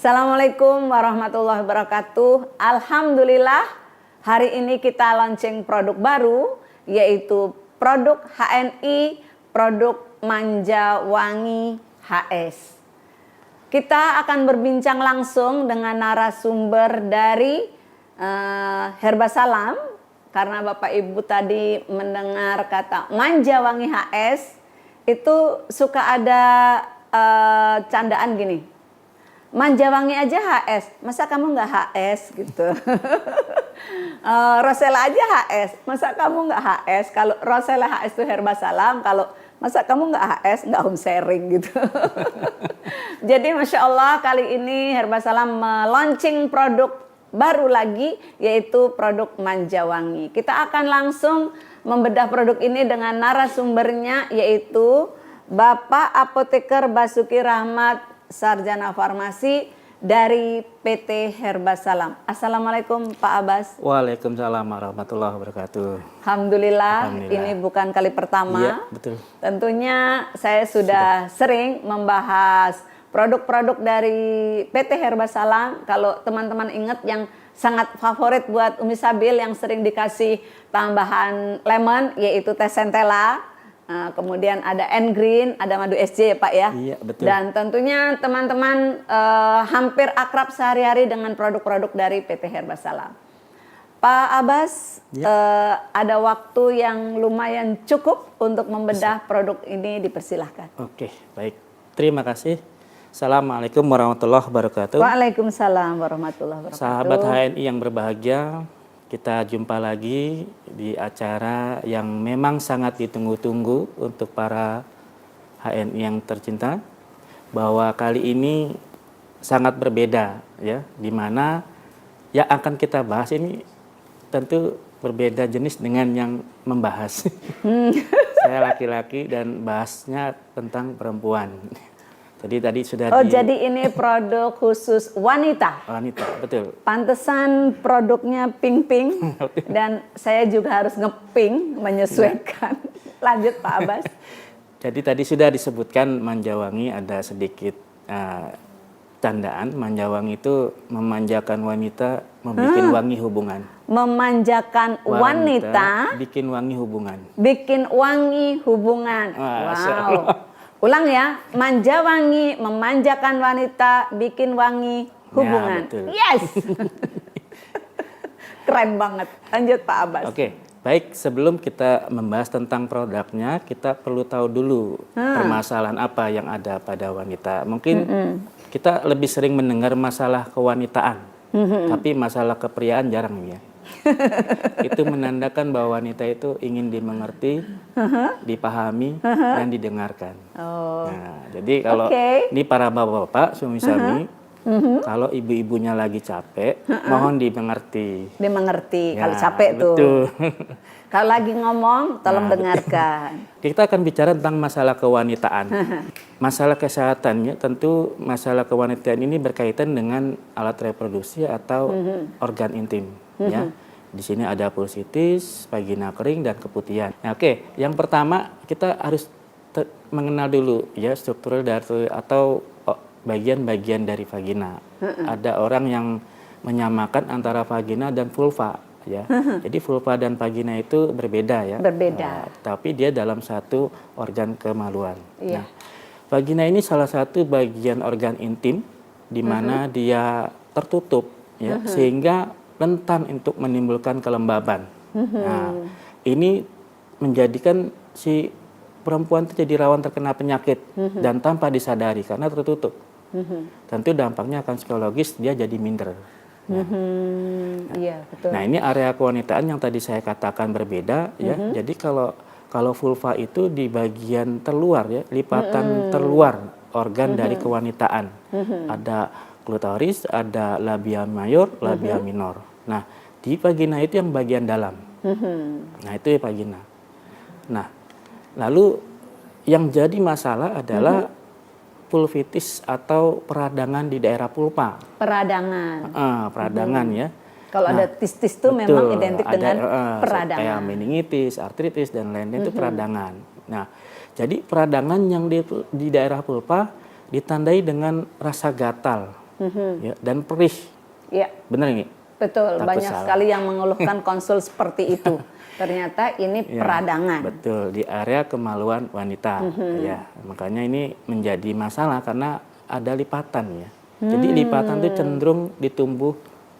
Assalamualaikum warahmatullahi wabarakatuh. Alhamdulillah, hari ini kita launching produk baru, yaitu produk HNI, produk Manja Wangi HS. Kita akan berbincang langsung dengan narasumber dari Herbasalam, karena Bapak Ibu tadi mendengar kata Manja Wangi HS, itu suka ada candaan gini. Manja Wangi aja HS, masa kamu nggak HS gitu? Rosella aja HS, masa kamu nggak HS? Kalau Rosella HS itu Herbasalam, kalau masa kamu nggak HS, nggak home sharing gitu. Jadi Masya Allah kali ini Herbasalam launching produk baru lagi, yaitu produk Manja Wangi. Kita akan langsung membedah produk ini dengan narasumbernya, yaitu Bapak Apoteker Basuki Rahmat, Sarjana Farmasi dari PT Herbasalam. Assalamualaikum Pak Abbas. Waalaikumsalam warahmatullahi wabarakatuh. Alhamdulillah, ini bukan kali pertama. Iya, betul. Tentunya saya sudah sering membahas produk-produk dari PT Herbasalam. Kalau teman-teman ingat yang sangat favorit buat Umi Sabil yang sering dikasih tambahan lemon, yaitu teh centella. Kemudian ada N-Green, ada madu SJ ya Pak ya. Iya, betul. Dan tentunya teman-teman hampir akrab sehari-hari dengan produk-produk dari PT Herbasalam. Pak Abbas, ya. Ada waktu yang lumayan cukup untuk membedah produk ini, dipersilahkan. Oke, baik. Terima kasih. Assalamualaikum warahmatullahi wabarakatuh. Waalaikumsalam warahmatullahi wabarakatuh. Sahabat HNI yang berbahagia, kita jumpa lagi di acara yang memang sangat ditunggu-tunggu untuk para HNI yang tercinta, bahwa kali ini sangat berbeda ya, di mana yang akan kita bahas ini tentu berbeda jenis dengan yang membahas. Saya laki-laki dan bahasnya tentang perempuan. Jadi tadi sudah jadi ini produk khusus wanita. Wanita, betul. Pantesan produknya pink-pink dan saya juga harus ngepink menyesuaikan. Lanjut Pak Abbas. Jadi tadi sudah disebutkan Manja Wangi, ada sedikit candaan. Manja Wangi itu memanjakan wanita, membuat wangi hubungan. Memanjakan wanita, bikin wangi hubungan. Bikin wangi hubungan. Wow. Ulang ya, Manja Wangi, memanjakan wanita, bikin wangi hubungan. Ya, yes. Keren banget. Lanjut Pak Abbas. Oke, baik. Sebelum kita membahas tentang produknya, kita perlu tahu dulu permasalahan apa yang ada pada wanita. Mungkin kita lebih sering mendengar masalah kewanitaan, tapi masalah kepriaan jarang ya. Itu menandakan bahwa wanita itu ingin dimengerti, dipahami, dan didengarkan. Nah, jadi kalau ini para bapak-bapak, suami-suami, kalau ibu-ibunya lagi capek, mohon dimengerti. Dimengerti, ya, kalau capek betul. Tuh. Kalau lagi ngomong, tolong dengarkan. Kita akan bicara tentang masalah kewanitaan. Masalah kesehatannya, tentu masalah kewanitaan ini berkaitan dengan alat reproduksi atau organ intim. Ya, di sini ada pulsitis, vagina kering, dan keputihan. Nah, oke, yang pertama kita harus mengenal dulu ya struktur dari atau bagian-bagian dari vagina. Ada orang yang menyamakan antara vagina dan vulva ya. Jadi vulva dan vagina itu berbeda ya. Berbeda. Tapi dia dalam satu organ kemaluan. Nah, vagina ini salah satu bagian organ intim di mana dia tertutup ya, sehingga rentan untuk menimbulkan kelembaban. Nah, ini menjadikan si perempuan itu jadi rawan terkena penyakit dan tanpa disadari karena tertutup. Tentu dampaknya akan psikologis, dia jadi minder. Iya, betul. Nah, ini area kewanitaan yang tadi saya katakan berbeda ya. Jadi kalau vulva itu di bagian terluar ya, lipatan terluar organ dari kewanitaan. Ada klitoris, ada labia mayor, labia minor. Nah, di vagina itu yang bagian dalam. Nah, itu ya vagina. Nah, lalu yang jadi masalah adalah vulvitis atau peradangan di daerah vulva. Peradangan. Peradangan ya. Kalau ada tistis itu memang identik dengan peradangan. Kayak meningitis, artritis, dan lain-lain itu peradangan. Nah, jadi peradangan yang di daerah vulva ditandai dengan rasa gatal ya, dan perih. Iya. Benar nggak? Betul, Takut banyak salah. sekali yang mengeluhkan konsul seperti itu. Ternyata ini Ya, peradangan. betul, di area kemaluan wanita. Ya, makanya ini menjadi masalah karena ada lipatan ya. Jadi lipatan itu cenderung ditumbuh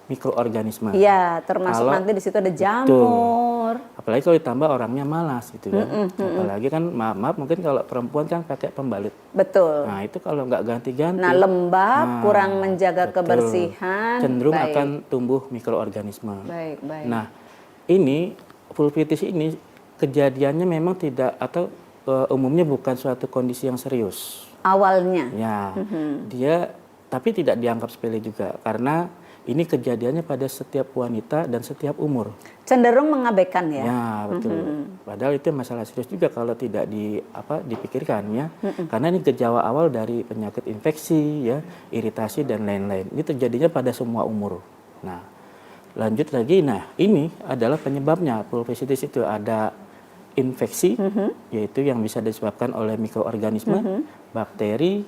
mikroorganisme. Iya, termasuk Kalau- nanti di situ ada Betul. jamur. Apalagi kalau ditambah orangnya malas gitu kan. Apalagi kan maaf mungkin kalau perempuan kan pakai pembalut. Betul. Nah itu kalau nggak ganti-ganti. Nah, lembab, Nah, kurang menjaga betul. kebersihan. Cenderung Baik. akan tumbuh mikroorganisme. Baik, baik. Nah, ini vulvitis ini kejadiannya memang tidak atau umumnya bukan suatu kondisi yang serius. Awalnya. Ya, dia tapi tidak dianggap sepele juga karena ini kejadiannya pada setiap wanita dan setiap umur. Cenderung mengabaikan ya. Ya, betul. Padahal itu masalah serius juga kalau tidak dipikirkan ya. Karena ini gejala awal dari penyakit infeksi ya, iritasi dan lain-lain. Ini terjadinya pada semua umur. Nah, lanjut lagi. Nah, ini adalah penyebabnya. Vulvisitis itu ada infeksi, yaitu yang bisa disebabkan oleh mikroorganisme, bakteri,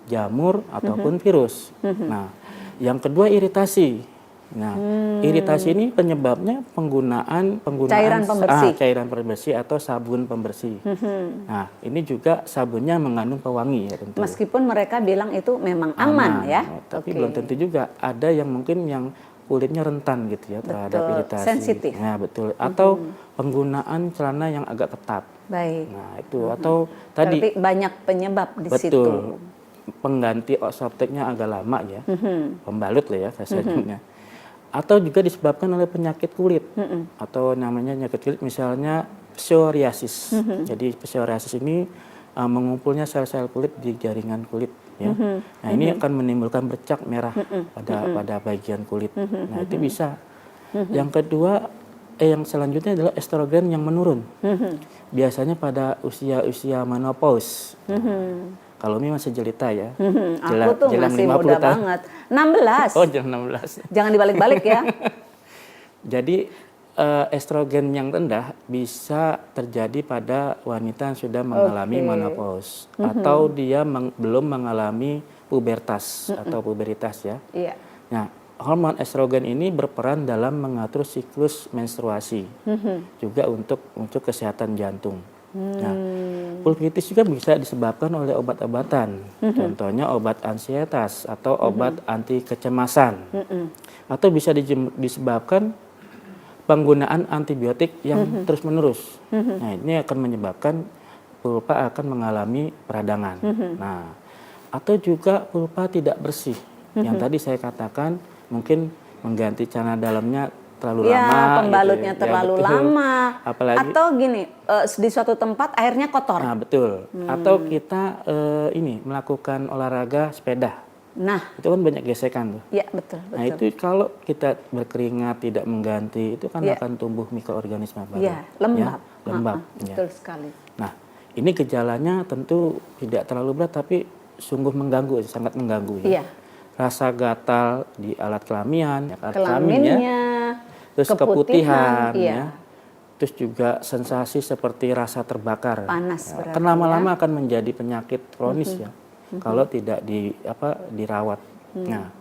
jamur ataupun virus. Nah, yang kedua iritasi. Nah, iritasi ini penyebabnya penggunaan Cairan pembersih. cairan pembersih atau sabun pembersih. Nah, ini juga sabunnya mengandung pewangi ya tentu. Meskipun mereka bilang itu memang aman ya. Tapi Oke. belum tentu juga. Ada yang mungkin yang kulitnya rentan gitu ya terhadap Betul, iritasi. sensitif. Nah, betul. Atau penggunaan celana yang agak ketat. Baik. Nah, itu atau tadi Berarti banyak penyebab di situ. betul. Pengganti softteknya agak lama ya. Pembalut lah ya bahasanya. Atau juga disebabkan oleh penyakit kulit. Atau namanya penyakit kulit misalnya psoriasis. Jadi psoriasis ini mengumpulnya sel-sel kulit di jaringan kulit ya. Nah, ini akan menimbulkan bercak merah pada bagian kulit. Nah, itu bisa. Yang kedua yang selanjutnya adalah estrogen yang menurun. Biasanya pada usia-usia menopause. Kalau Mi masih jelita ya. Aku tuh masih muda banget. 16. Oh, jangan 16. Jangan dibalik-balik ya. Jadi estrogen yang rendah bisa terjadi pada wanita yang sudah mengalami menopause atau dia belum mengalami pubertas atau puberitas ya. Iya. Nah, hormon estrogen ini berperan dalam mengatur siklus menstruasi, juga untuk kesehatan jantung. Nah, vulvitis juga bisa disebabkan oleh obat-obatan, contohnya obat ansietas atau obat anti kecemasan, atau bisa disebabkan penggunaan antibiotik yang terus-menerus. Nah, ini akan menyebabkan vulva akan mengalami peradangan. Nah, atau juga vulva tidak bersih, yang tadi saya katakan mungkin mengganti celana dalamnya terlalu Ya, lama, pembalutnya gitu ya. terlalu Ya, betul. lama. Apalagi, atau gini, di suatu tempat airnya kotor. nah betul. Atau kita melakukan olahraga sepeda, Nah, itu kan banyak gesekan tuh. ya betul, betul. Nah itu kalau kita berkeringat tidak mengganti, itu kan Ya. akan tumbuh mikroorganisme baru. Ya, lembab. Ya, lembab. Ya. Betul sekali. Nah ini gejalanya tentu tidak terlalu berat, tapi sungguh mengganggu, sangat mengganggu. Ya. Iya. Rasa gatal di alat kelamin, alat Kelaminnya, terus keputihan, iya. ya. Terus juga sensasi seperti rasa terbakar. Panas Ya, berarti kan lama-lama akan menjadi penyakit kronis ya, kalau tidak dirawat. Nah,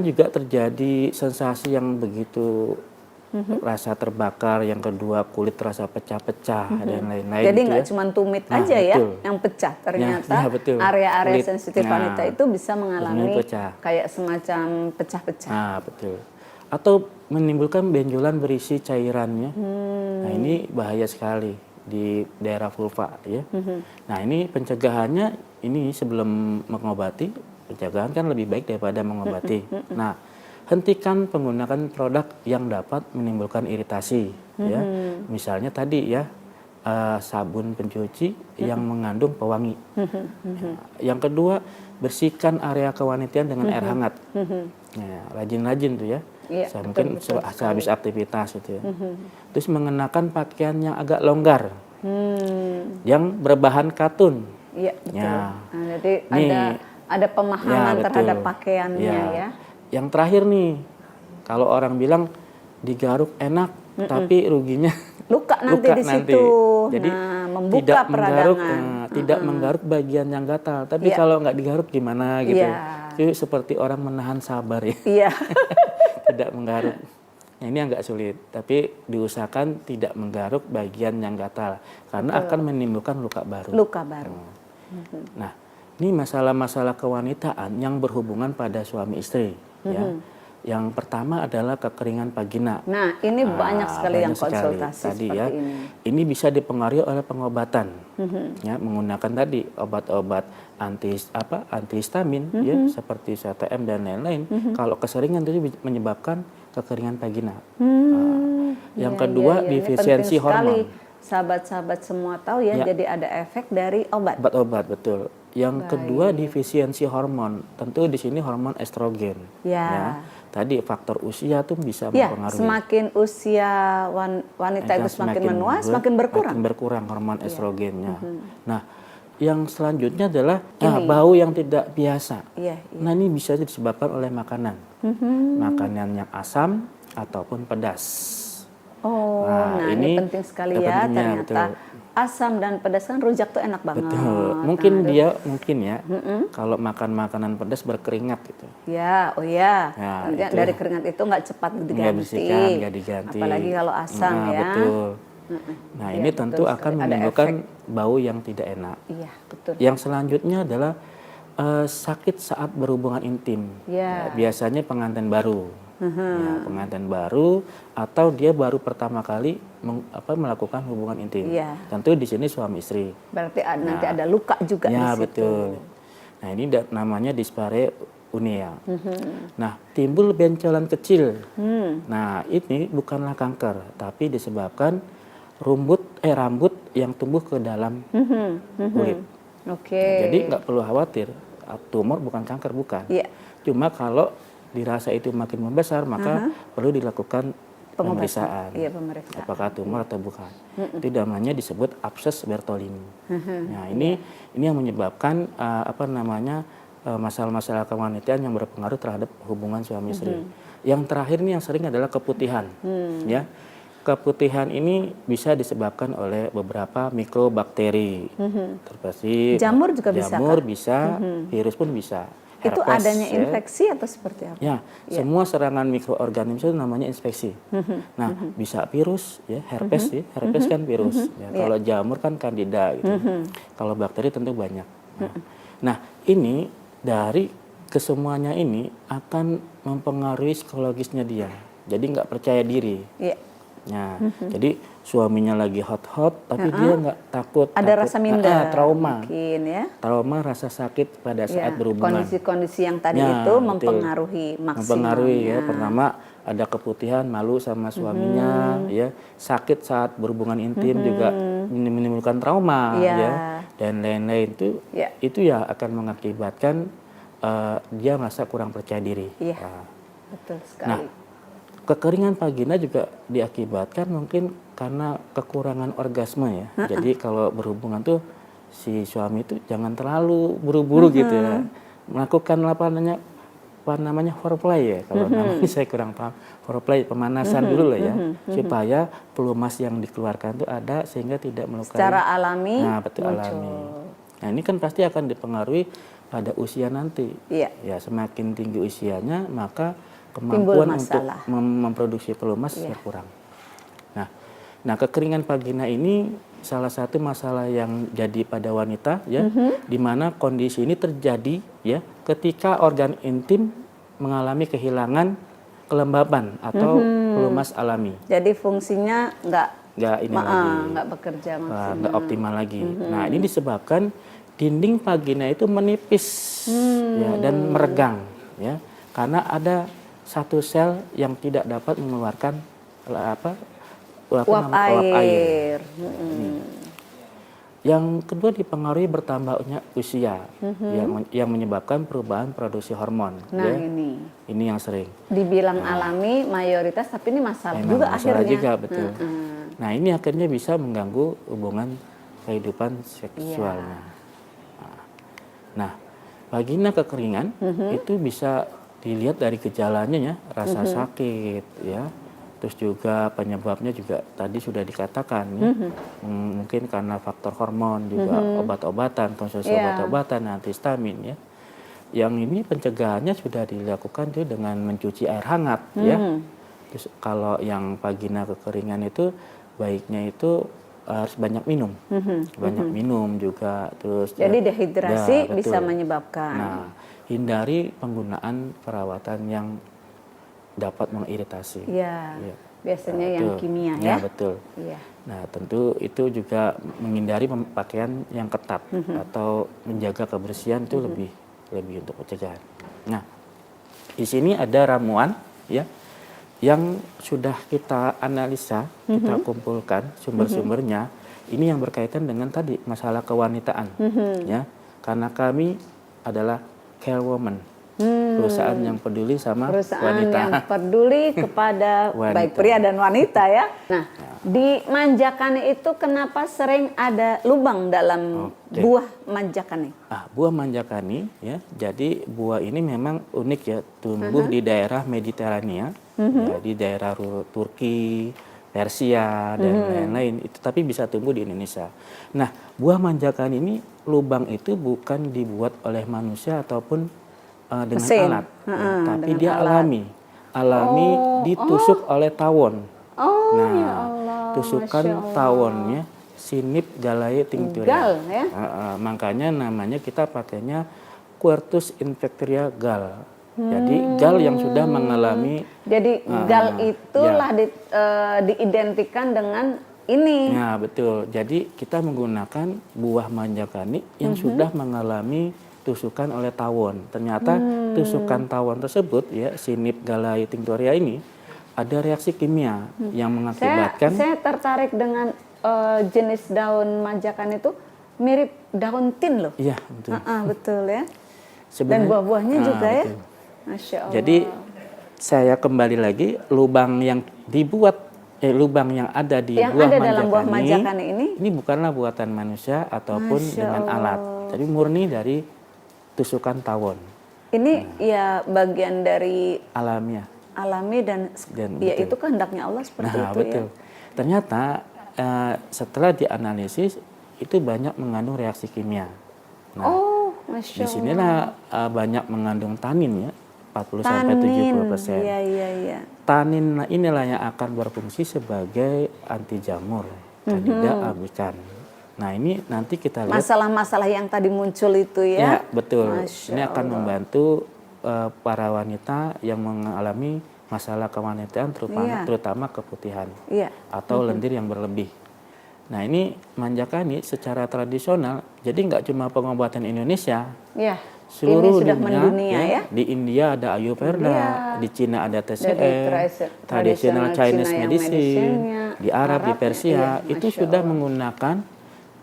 juga terjadi sensasi yang begitu rasa terbakar, yang kedua kulit terasa pecah-pecah dan lain-lain. Jadi gitu nggak ya. cuma tumit Nah, aja ya betul. yang pecah. Ternyata Ya, betul. area-area Kulit. sensitif Nah, wanita itu bisa mengalami pecah. kayak semacam pecah-pecah. Nah, betul. Atau menimbulkan benjolan berisi cairannya. Nah, ini bahaya sekali di daerah vulva ya. Nah, ini pencegahannya ini sebelum mengobati, pencegahan kan lebih baik daripada mengobati. Nah, hentikan penggunaan produk yang dapat menimbulkan iritasi ya. Misalnya tadi ya sabun pencuci yang mengandung pewangi. Ya. Yang kedua, bersihkan area kewanitian dengan air hangat. Nah, rajin-rajin tuh ya. Iya, Mungkin sehabis aktivitas gitu ya. Terus mengenakan pakaian yang agak longgar, yang berbahan katun. Iya, betul. Ya. Nah, jadi Nih, ada pemahaman betul. terhadap pakaiannya ya. Yang terakhir nih, kalau orang bilang digaruk enak, tapi ruginya Luka nanti di situ. Jadi nah, membuka tidak peradangan. tidak menggaruk bagian yang gatal. Tapi Iya. kalau nggak digaruk gimana gitu. Iya. Itu seperti orang menahan sabar ya, Iya. tidak menggaruk. Nah, ini agak sulit, tapi diusahakan tidak menggaruk bagian yang gatal karena akan menimbulkan luka baru. Luka baru. Nah, ini masalah-masalah kewanitaan yang berhubungan pada suami istri. Ya. Yang pertama adalah kekeringan vagina. Nah, ini banyak sekali yang Banyak sekali. konsultasi Tadi seperti ya, ini. bisa dipengaruhi oleh pengobatan, ya, menggunakan tadi obat-obat antihistamin, ya, seperti CTM dan lain-lain. Kalau keseringan itu menyebabkan kekeringan vagina. Yang kedua, Ini defisiensi penting sekali. hormon. Sahabat-sahabat semua tahu ya, Ya. jadi ada efek dari obat. Obat-obat, betul. Yang kedua, defisiensi hormon. Tentu di sini hormon estrogen. Ya. Tadi faktor usia tuh bisa Ya, mempengaruhi. semakin usia wanita itu semakin menua, semakin berkurang. Makin berkurang hormon estrogennya. Nah, yang selanjutnya adalah bau yang tidak biasa. Iya, Nah, ini bisa disebabkan oleh makanan. Makanan yang asam ataupun pedas. Oh, nah ini penting sekali ya. Ternyata betul. Asam dan pedas kan rujak tuh enak banget. Betul. Mungkin kalau makan makanan pedas berkeringat gitu. Ya, oh ya. Ya dari keringat itu nggak cepat diganti. Nggak diganti. Apalagi kalau asam ya. Betul. Nah, ini tentu akan menimbulkan bau yang tidak enak. Iya, betul. Yang selanjutnya adalah sakit saat berhubungan intim. Ya, biasanya pengantin baru. Ya, pengantin baru atau dia baru pertama kali melakukan hubungan intim. Tentu di sini suami istri. Berarti nanti ada luka juga di situ. Ya, betul. Nah, ini namanya dispareunia. Nah, timbul benjolan kecil. Nah, ini bukanlah kanker, tapi disebabkan rambut yang tumbuh ke dalam kulit. Jadi nggak perlu khawatir, tumor bukan kanker, bukan. Cuma kalau dirasa itu makin membesar, maka perlu dilakukan pemeriksaan. Apakah tumor atau bukan. Itu namanya disebut abses Bertolini. Nah, ini yang menyebabkan masalah-masalah kewanitaan yang berpengaruh terhadap hubungan suami istri. Yang terakhir ini yang sering adalah keputihan. Ya. Keputihan ini bisa disebabkan oleh beberapa mikrobakteri. Terpasti jamur juga bisa. Jamur bisa, virus pun bisa. Itu adanya infeksi atau seperti apa? Ya, semua serangan mikroorganisme itu namanya infeksi. Nah, bisa virus, ya, herpes, herpes kan virus. Kalau jamur kan candida, gitu. Kalau bakteri tentu banyak. Nah, ini dari kesemuanya ini akan mempengaruhi psikologisnya dia. Jadi nggak percaya diri. Nah, jadi suaminya lagi hot-hot, tapi dia nggak takut. Ada rasa minder. Trauma. Mungkin ya. Trauma, rasa sakit pada saat berhubungan. Kondisi-kondisi yang tadi itu mempengaruhi maksimalnya. Mempengaruhi ya. Pertama ada keputihan, malu sama suaminya, ya. Sakit saat berhubungan intim juga menimbulkan trauma, ya. Dan lain-lain itu ya akan mengakibatkan dia merasa kurang percaya diri. Betul sekali. Nah, kekeringan vagina juga diakibatkan mungkin karena kekurangan orgasme ya. Jadi kalau berhubungan tuh si suami itu jangan terlalu buru-buru gitu ya. Melakukan apa namanya foreplay ya. Kalau namanya saya kurang paham. Foreplay pemanasan dulu lah ya. Supaya pelumas yang dikeluarkan itu ada sehingga tidak melukai. Secara alami. Nah, betul alami. Nah, ini kan pasti akan dipengaruhi pada usia nanti. Ya, semakin tinggi usianya maka kemampuan untuk memproduksi pelumas berkurang. Nah, kekeringan vagina ini salah satu masalah yang jadi pada wanita ya, di mana kondisi ini terjadi ya ketika organ intim mengalami kehilangan kelembaban atau pelumas alami. Jadi fungsinya nggak bekerja maksimal, nggak optimal lagi. Nah, ini disebabkan dinding vagina itu menipis ya, dan meregang ya, karena ada satu sel yang tidak dapat mengeluarkan uap air. Yang kedua dipengaruhi bertambahnya usia yang menyebabkan perubahan produksi hormon. Nah, ya. Ini yang sering dibilang alami mayoritas, tapi ini masalah juga akhirnya. Juga, betul. Nah, ini akhirnya bisa mengganggu hubungan kehidupan seksualnya. Nah, vagina kekeringan itu bisa dilihat dari gejalanya ya, rasa sakit ya. Terus juga penyebabnya juga tadi sudah dikatakan ya. Mungkin karena faktor hormon juga obat-obatan, konsumsi obat-obatan, antihistamin ya. yang ini pencegahannya sudah dilakukan tuh dengan mencuci air hangat ya. Terus kalau yang vagina kekeringan itu baiknya itu harus banyak minum, banyak minum juga. Terus Jadi dehidrasi ya, bisa betul. menyebabkan. Nah, hindari penggunaan perawatan yang dapat mengiritasi. Iya. Iya. Biasanya Nah, yang itu. kimia Ya, ya. betul. Iya. Nah, tentu itu juga menghindari pakaian yang ketat atau menjaga kebersihan itu lebih untuk pencegahan. Nah, di sini ada ramuan ya yang sudah kita analisa, kita kumpulkan sumber-sumbernya. Ini yang berkaitan dengan tadi masalah kewanitaan, ya. Karena kami adalah care woman, perusahaan yang peduli sama Perusahaan wanita. yang peduli kepada Wanita. baik pria dan wanita ya. Nah, di manjakane itu kenapa sering ada lubang dalam Oke. buah manjakane? Buah manjakani ya. Jadi buah ini memang unik ya, tumbuh di daerah Mediterania, ya, di daerah Turki, Persia dan lain-lain. Itu tapi bisa tumbuh di Indonesia. Nah, buah manjakani ini lubang itu bukan dibuat oleh manusia ataupun dengan Mesin. alat, ya, tapi dengan dia alat. alami ditusuk oleh tawon. Oh, Nah, ya Allah. tusukan Masya Allah. tawonnya Sinip galae tincturia. Gal ya. Makanya namanya kita pakainya Quercus infectoria gal. Jadi gal yang sudah mengalami. Jadi gal itulah diidentikan dengan ini. Ya, betul. Jadi kita menggunakan buah manjakani yang sudah mengalami tusukan oleh tawon. Ternyata tusukan tawon tersebut ya Sinip galae tincturia ini ada reaksi kimia yang mengakibatkan. Saya tertarik dengan jenis daun manjakan itu mirip daun tin loh. Iya, betul. Betul ya. Dan Sebenarnya, buah-buahnya juga ya. betul. Masya Allah. Jadi saya kembali lagi lubang yang lubang yang ada di yang buah ada dalam buah manjakani manjakane ini bukanlah buatan manusia ataupun Masya dengan alat. Jadi murni dari tusukan tawon ini ya bagian dari alamiah. alami dan ya betul. itu kehendaknya Allah seperti Nah, itu betul. Ternyata setelah dianalisis itu banyak mengandung reaksi kimia. ya. Nah, Masya Allah. disinilah banyak mengandung tanin ya, 40 sampai 70%. Iya, iya, iya. Tanin inilah yang akan berfungsi sebagai anti jamur, Candida albicans. Nah, ini nanti kita lihat. Masalah-masalah yang tadi muncul itu Ya, ya. betul. Masya Ini akan Allah. membantu para wanita yang mengalami masalah kewanitaan terutama keputihan Iya. atau lendir yang berlebih. Nah, ini manjakani secara tradisional, jadi nggak cuma pengobatan Indonesia, Iya. seluruh Ini sudah dunia, mendunia ya. Di India ada Ayurveda, India. di Cina ada Dari TCM, traditional Chinese Cina yang medicine, medicine-nya, di Arab, di Arab, Persia, iya, itu Masya sudah Allah. menggunakan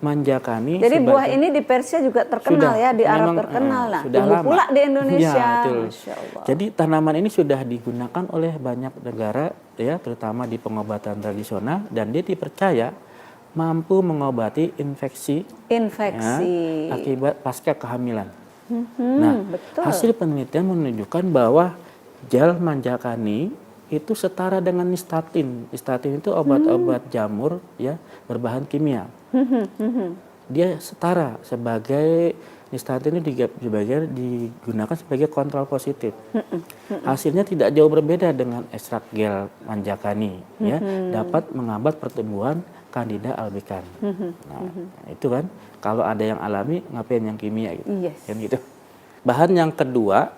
manjakani. Jadi buah sebagai- ini di Persia juga terkenal Sudah, ya, di Arab memang, terkenal. Nah, sudah tumbuh lama. pula di Indonesia. Ya, betul. Masya Allah. Jadi tanaman ini sudah digunakan oleh banyak negara ya, terutama di pengobatan tradisional, dan dia dipercaya mampu mengobati infeksi Infeksi. ya, akibat pasca kehamilan. Nah, betul. hasil penelitian menunjukkan bahwa gel manjakani itu setara dengan nistatin. Nistatin itu obat-obat jamur ya berbahan kimia. Dia setara sebagai nistatin itu digunakan sebagai kontrol positif. Hasilnya tidak jauh berbeda dengan ekstrak gel manjakani ya, dapat menghambat pertumbuhan Candida albicans. Nah, itu kan kalau ada yang alami ngapain yang kimia gitu. Yes. Kan gitu. Bahan yang kedua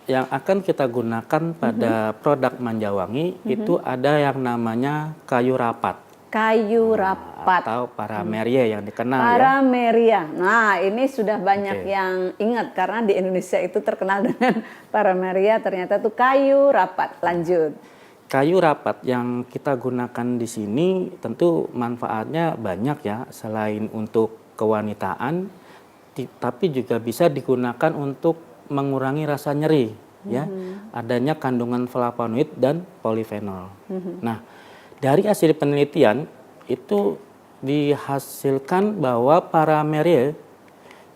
yang akan kita gunakan pada produk Manjawangi itu ada yang namanya kayu rapat. Kayu rapat. Atau parameria yang dikenal ya. Parameria. Nah, ini sudah banyak Oke. yang ingat karena di Indonesia itu terkenal dengan parameria, ternyata itu kayu rapat. Lanjut. Kayu rapat yang kita gunakan di sini tentu manfaatnya banyak ya, selain untuk kewanitaan, tapi juga bisa digunakan untuk mengurangi rasa nyeri ya. Adanya kandungan flavonoid dan polifenol. Nah, dari hasil penelitian itu dihasilkan bahwa parameria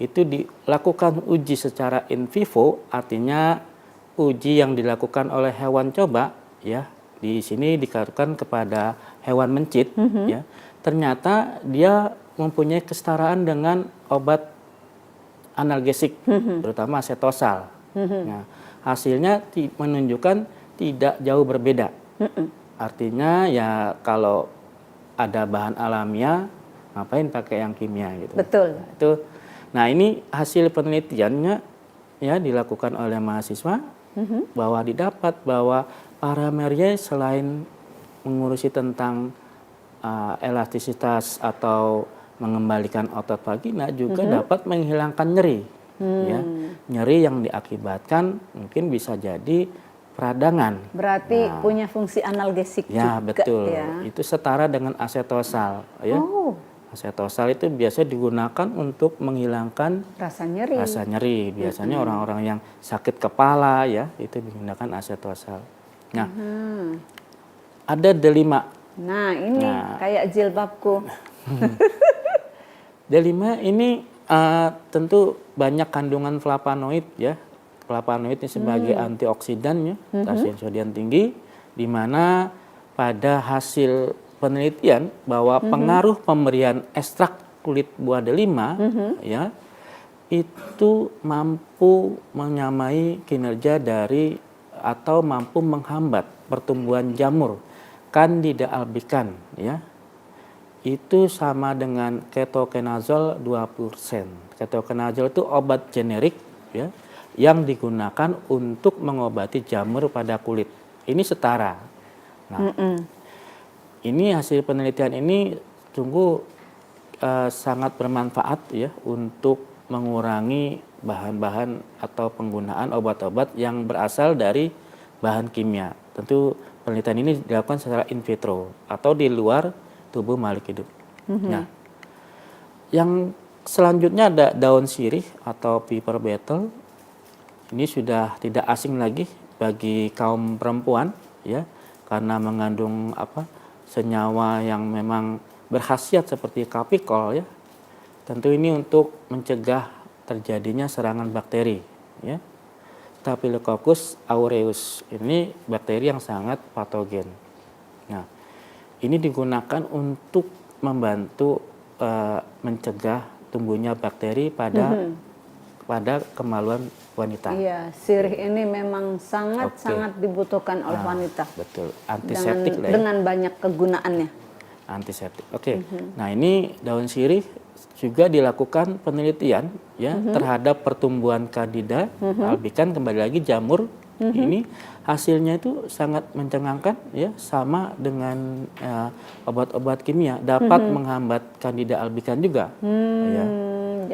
itu dilakukan uji secara in vivo, artinya uji yang dilakukan oleh hewan coba ya. Di sini dikatakan kepada hewan mencit ya. Ternyata dia mempunyai kesetaraan dengan obat analgesik terutama setosal Nah, hasilnya menunjukkan tidak jauh berbeda. Artinya ya kalau ada bahan alamiah, ngapain pakai yang kimia gitu. Betul. Nah ini hasil penelitiannya ya dilakukan oleh mahasiswa bahwa didapat bahwa paramernya selain mengurusi tentang elastisitas atau mengembalikan otot vagina juga dapat menghilangkan nyeri. Ya, nyeri yang diakibatkan mungkin bisa jadi peradangan. Berarti punya fungsi analgesik Ya, juga. betul. Ya. Itu setara dengan asetosal. Ya. Oh, Asetosal itu biasa digunakan untuk menghilangkan rasa nyeri. rasa nyeri. Biasanya orang-orang yang sakit kepala ya itu menggunakan asetosal. Nah, ada D5. Nah, ini kayak jilbabku. D5 ini tentu banyak kandungan flavonoid ya. Flavonoid ini sebagai antioksidan ya, kasihan sodium tinggi, di mana pada hasil penelitian bahwa pengaruh pemberian ekstrak kulit buah delima ya itu mampu menyamai kinerja dari atau mampu menghambat pertumbuhan jamur Candida albicans ya. Itu sama dengan ketoconazole 20%. Ketoconazole itu obat generik ya yang digunakan untuk mengobati jamur pada kulit. Ini setara. Nah, ini hasil penelitian ini sungguh sangat bermanfaat ya untuk mengurangi bahan-bahan atau penggunaan obat-obat yang berasal dari bahan kimia. Tentu penelitian ini dilakukan secara in vitro atau di luar tubuh makhluk hidup. Nah, yang selanjutnya ada daun sirih atau piper beetle. Ini sudah tidak asing lagi bagi kaum perempuan ya karena mengandung senyawa yang memang berkhasiat seperti kapikol ya. Tentu ini untuk mencegah terjadinya serangan bakteri ya. Staphylococcus aureus ini bakteri yang sangat patogen. Nah, ini digunakan untuk membantu mencegah tumbuhnya bakteri pada kemaluan wanita. Iya, sirih ini memang sangat dibutuhkan oleh wanita. Betul, antiseptik dengan banyak kegunaannya. Antiseptik. Nah ini daun sirih juga dilakukan penelitian ya terhadap pertumbuhan Candida albicans, kembali lagi jamur. Ini hasilnya itu sangat mencengangkan ya, sama dengan obat-obat kimia dapat menghambat Candida albicans juga. Ya.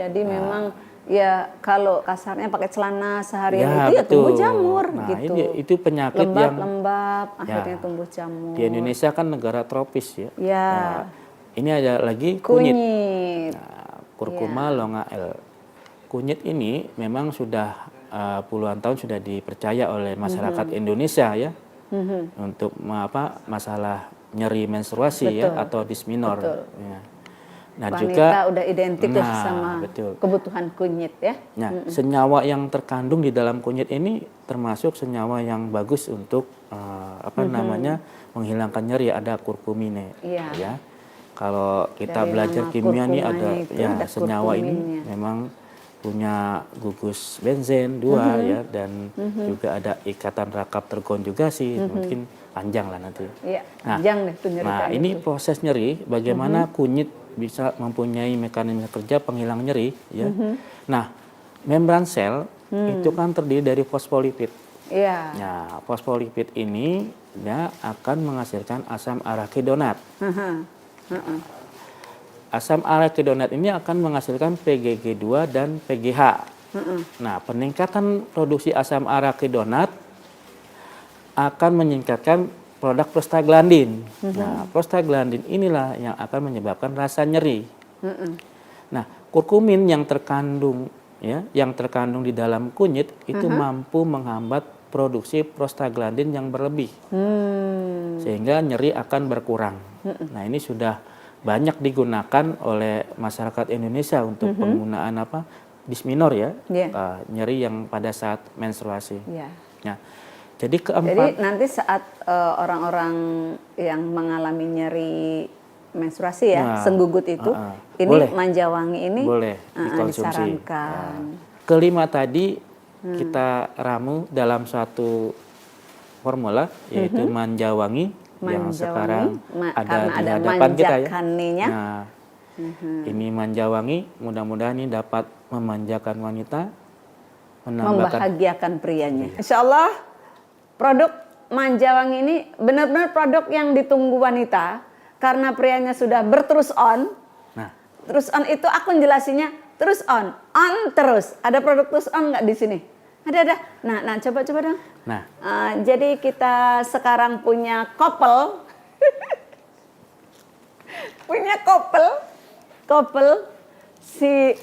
Jadi memang ya kalau kasarnya pakai celana seharian itu ya betul. tumbuh jamur nah, gitu. Itu penyakit lembab akhirnya tumbuh jamur. Di Indonesia kan negara tropis ya. Ya. Nah, ini ada lagi kunyit. Nah, Curcuma longa L. Kunyit ini memang sudah puluhan tahun sudah dipercaya oleh masyarakat Indonesia ya untuk masalah nyeri menstruasi ya atau disminor. Ya. Nah, wanita juga udah identik sama kebutuhan kunyit ya. Nah, senyawa yang terkandung di dalam kunyit ini termasuk senyawa yang bagus untuk menghilangkan nyeri. Ada kurkumine. Ya. Kalau kita dari belajar kimia nih ada senyawa ini memang punya gugus benzen 2 ya dan juga ada ikatan rakap tergon juga sih, mungkin panjang lah nanti. Iya, panjang deh tuh nyeri. Nah, ini proses nyeri bagaimana kunyit bisa mempunyai mekanisme kerja penghilang nyeri ya. Nah, membran sel itu kan terdiri dari fosfolipid. Iya. Nah, fosfolipid ini ya akan menghasilkan asam arakidonaat. Asam arakidonaat ini akan menghasilkan PGG2 dan PGH. Nah, peningkatan produksi asam arakidonaat akan meningkatkan produk prostaglandin. Nah, prostaglandin inilah yang akan menyebabkan rasa nyeri. Nah, kurkumin yang terkandung di dalam kunyit itu mampu menghambat produksi prostaglandin yang berlebih, sehingga nyeri akan berkurang. Nah, ini sudah banyak digunakan oleh masyarakat Indonesia untuk penggunaan disminor ya, nyeri yang pada saat menstruasi. Nah, jadi nanti saat orang-orang yang mengalami nyeri menstruasi ya, senggugut itu, ini boleh. manja wangi ini boleh dikonsumsi. disarankan. Kelima tadi kita ramu dalam suatu formula yaitu manja wangi yang sekarang ada di hadapan kita ya. Nah, ini manja wangi, mudah-mudahan ini dapat memanjakan wanita, membahagiakan prianya. Insya Allah produk manja wangi ini benar-benar produk yang ditunggu wanita karena prianya sudah berterus on. Nah, terus on itu aku jelasinnya terus on terus. Ada produk terus on nggak di sini? Ada. Nah coba dong. Nah, jadi kita sekarang punya couple, si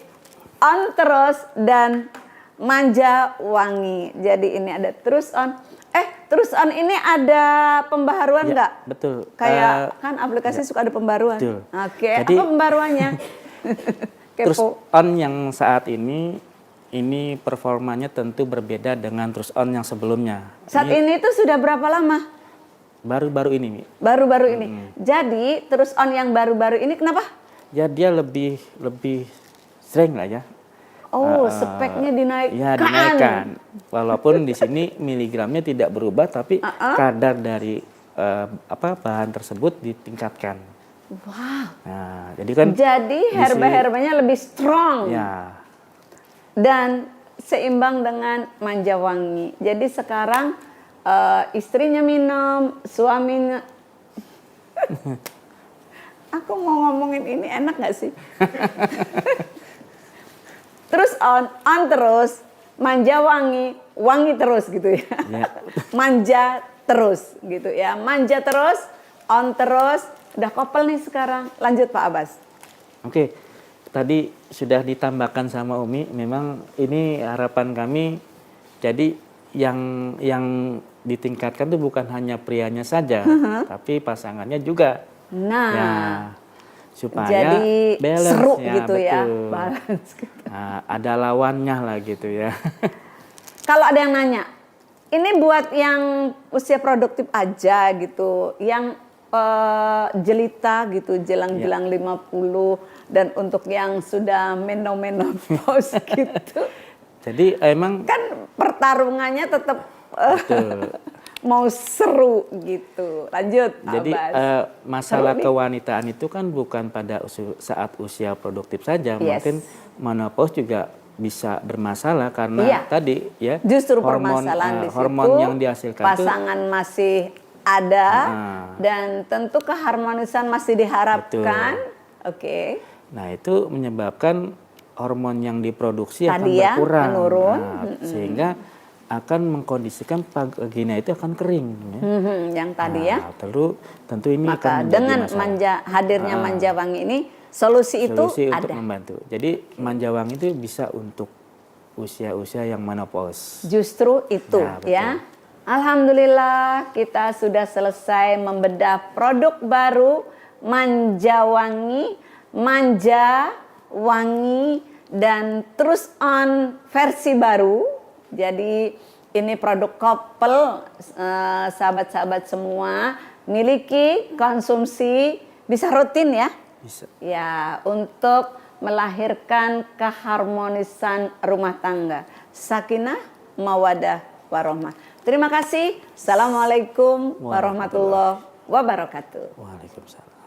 on terus dan manja wangi. Jadi ini ada terus on. Terus on ini ada pembaharuan nggak? ya, betul. Kayak kan aplikasi suka ada pembaruan. Betul. Oke, Jadi, apa pembaruannya? terus Kepo. on yang saat ini performanya tentu berbeda dengan terus on yang sebelumnya. Saat ini tuh sudah berapa lama? Baru-baru ini, Mi. Baru-baru ini. Jadi terus on yang baru-baru ini kenapa? Ya dia lebih sering lah ya. Oh, speknya dinaikkan. Ya dinaikkan. Walaupun di sini miligramnya tidak berubah, tapi kadar dari bahan tersebut ditingkatkan. Wow. Nah, jadi herba-herbanya lebih strong. Ya. Dan seimbang dengan manja wangi. Jadi sekarang istrinya minum, suaminya. Aku mau ngomongin ini enak nggak sih? Terus on terus, manja wangi terus gitu ya. Ya. Manja terus gitu ya. Manja terus, on terus. Udah couple nih sekarang. Lanjut Pak Abbas. Oke. Tadi sudah ditambahkan sama Umi, memang ini harapan kami. Jadi yang ditingkatkan itu bukan hanya prianya saja, tapi pasangannya juga. Nah, ya, supaya jadi balance, seru ya, gitu betul. ya, balance. Nah, ada lawannya lah gitu ya. Kalau ada yang nanya, ini buat yang usia produktif aja gitu, yang jelita gitu, jelang-jelang 50, dan untuk yang sudah menopause gitu. Jadi emang kan pertarungannya tetap mau seru gitu. Lanjut. Jadi masalah kewanitaan itu kan bukan pada saat usia produktif saja, mungkin menopause juga bisa bermasalah karena tadi ya justru permasalahan di situ hormon yang dihasilkan pasangan masih ada dan tentu keharmonisan masih diharapkan. Oke. Nah, itu menyebabkan hormon yang diproduksi tadi akan berkurang, menurun, sehingga akan mengkondisikan vagina itu akan kering. Ya. Yang tadi tentu ini maka akan dengan hadirnya manja wangi ini solusi itu ada. Untuk membantu. Jadi manja wangi itu bisa untuk usia-usia yang menopause. Justru itu ya. Alhamdulillah kita sudah selesai membedah produk baru manja wangi dan terus on versi baru. Jadi ini produk couple, sahabat-sahabat semua miliki, konsumsi, bisa rutin ya. Bisa. Ya, untuk melahirkan keharmonisan rumah tangga. Sakinah, mawadah, warahmah. Terima kasih. Assalamualaikum warahmatullahi wabarakatuh. Waalaikumsalam.